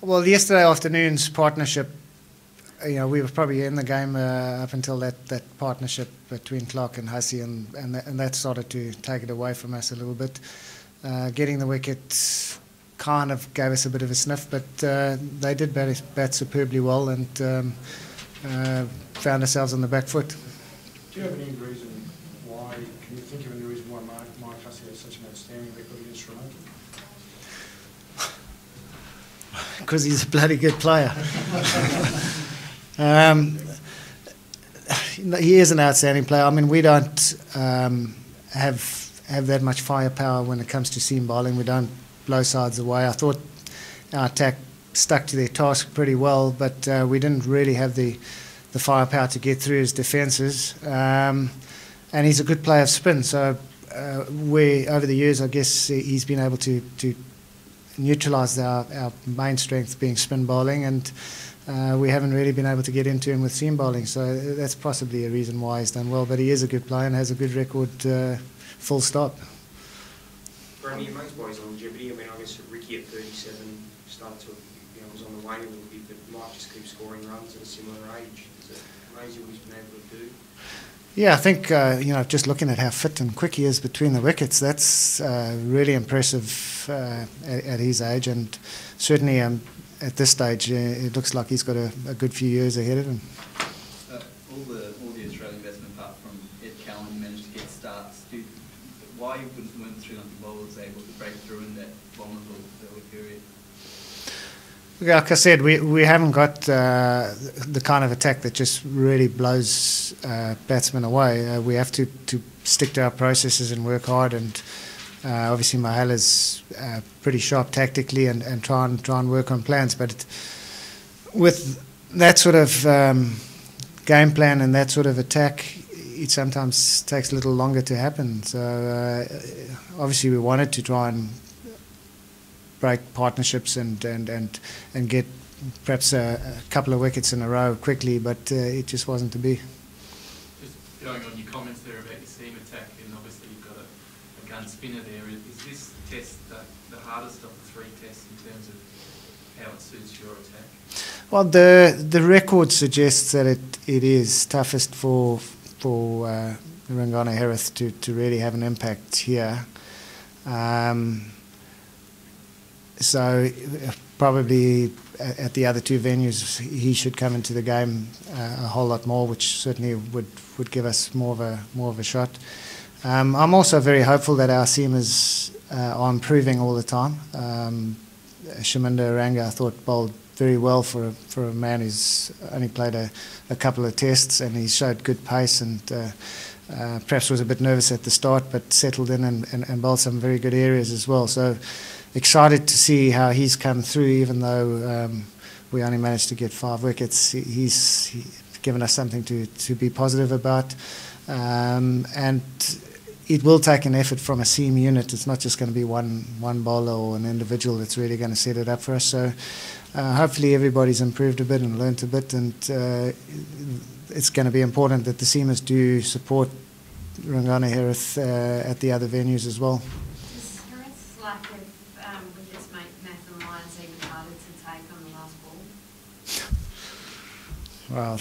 Well, yesterday afternoon's partnership, we were probably in the game up until that partnership between Clark and Hussey, and that started to take it away from us a little bit. Getting the wicket kind of gave us a bit of a sniff, but they did bat superbly well and found ourselves on the back foot. Do you have any reason why, can you think of any reason why Mark Hussey has such an outstanding record against Sri Lanka? Because he's a bloody good player. He is an outstanding player. I mean, we don't have that much firepower when it comes to seam bowling. We don't blow sides away. I thought our attack stuck to their task pretty well, but we didn't really have the firepower to get through his defences. And he's a good player of spin, so over the years, I guess he's been able to neutralise our main strength being spin bowling, and we haven't really been able to get into him with seam bowling, so that's possibly a reason why he's done well. But he is a good player and has a good record, full stop. Bernie, amongst boys longevity, I mean, I guess Ricky at 37 started to, was on the wane a little bit, but might just keep scoring runs at a similar age. Is it amazing what he's been able to do? Yeah, I think, just looking at how fit and quick he is between the wickets, that's really impressive at his age, and certainly at this stage, it looks like he's got a good few years ahead of him. All the Australian batsmen, apart from Ed Cowan, managed to get starts. Why weren't Sri Lankan bowlers able to break through in that vulnerable early period? Like I said, we haven't got the kind of attack that just really blows batsmen away. We have to stick to our processes and work hard, and obviously Mahala's pretty sharp tactically and try and work on plans. But with that sort of game plan and that sort of attack, it sometimes takes a little longer to happen. So obviously we wanted to try and break partnerships and get perhaps a couple of wickets in a row quickly, but it just wasn't to be. Just going on your comments there about your seam attack, and obviously you've got a gun spinner there. Is this test the hardest of the three tests in terms of how it suits your attack? Well, the record suggests that it is toughest for Ringana Herath to really have an impact here. So probably at the other two venues he should come into the game a whole lot more, which certainly would give us more of a shot. I'm also very hopeful that our seamers are improving all the time. Shaminda Aranga, I thought, bowled very well for a man who's only played a couple of tests, and he showed good pace and perhaps was a bit nervous at the start, but settled in and bowled some very good areas as well. So excited to see how he's come through, even though we only managed to get 5 wickets. He's given us something to be positive about, and it will take an effort from a seam unit. It's not just going to be one bowler or an individual that's really going to set it up for us. So hopefully everybody's improved a bit and learnt a bit, and it's going to be important that the seamers do support Ringana Herath at the other venues as well. Is Herath's lack of wickets make Nathan Lyons even harder to take on the last ball? Well,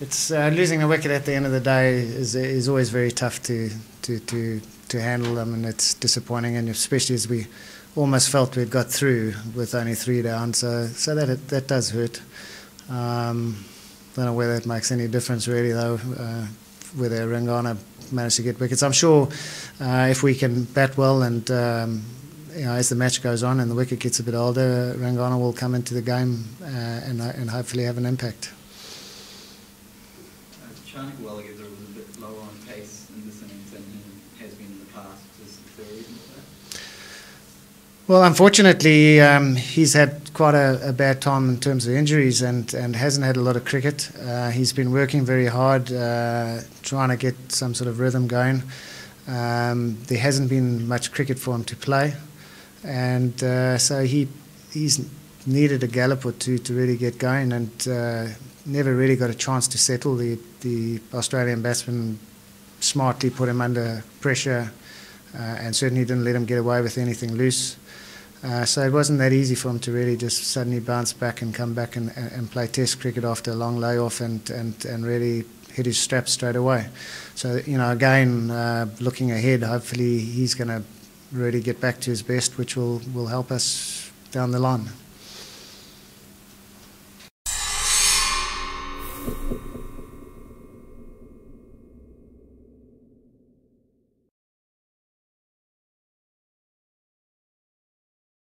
it's losing a wicket at the end of the day is always very tough to handle them, and it's disappointing, and especially as we almost felt we'd got through with only 3 down, so that does hurt. Don't know whether it makes any difference really though, whether Ringana managed to get wickets. I'm sure if we can bat well and as the match goes on and the wicket gets a bit older, Ringana will come into the game and hopefully have an impact. Charnviker Wallagatha was a bit lower on pace in this innings than he has been in the past. Is there a reason for that? Well, unfortunately, he's had quite a bad time in terms of injuries and hasn't had a lot of cricket. He's been working very hard, trying to get some sort of rhythm going. There hasn't been much cricket for him to play, and so he's needed a gallop or two to really get going, and never really got a chance to settle. The Australian batsman smartly put him under pressure and certainly didn't let him get away with anything loose. So it wasn't that easy for him to really just suddenly bounce back and come back and play Test cricket after a long layoff and really hit his straps straight away. So, you know, again, looking ahead, hopefully he's going to really get back to his best, which will help us down the line.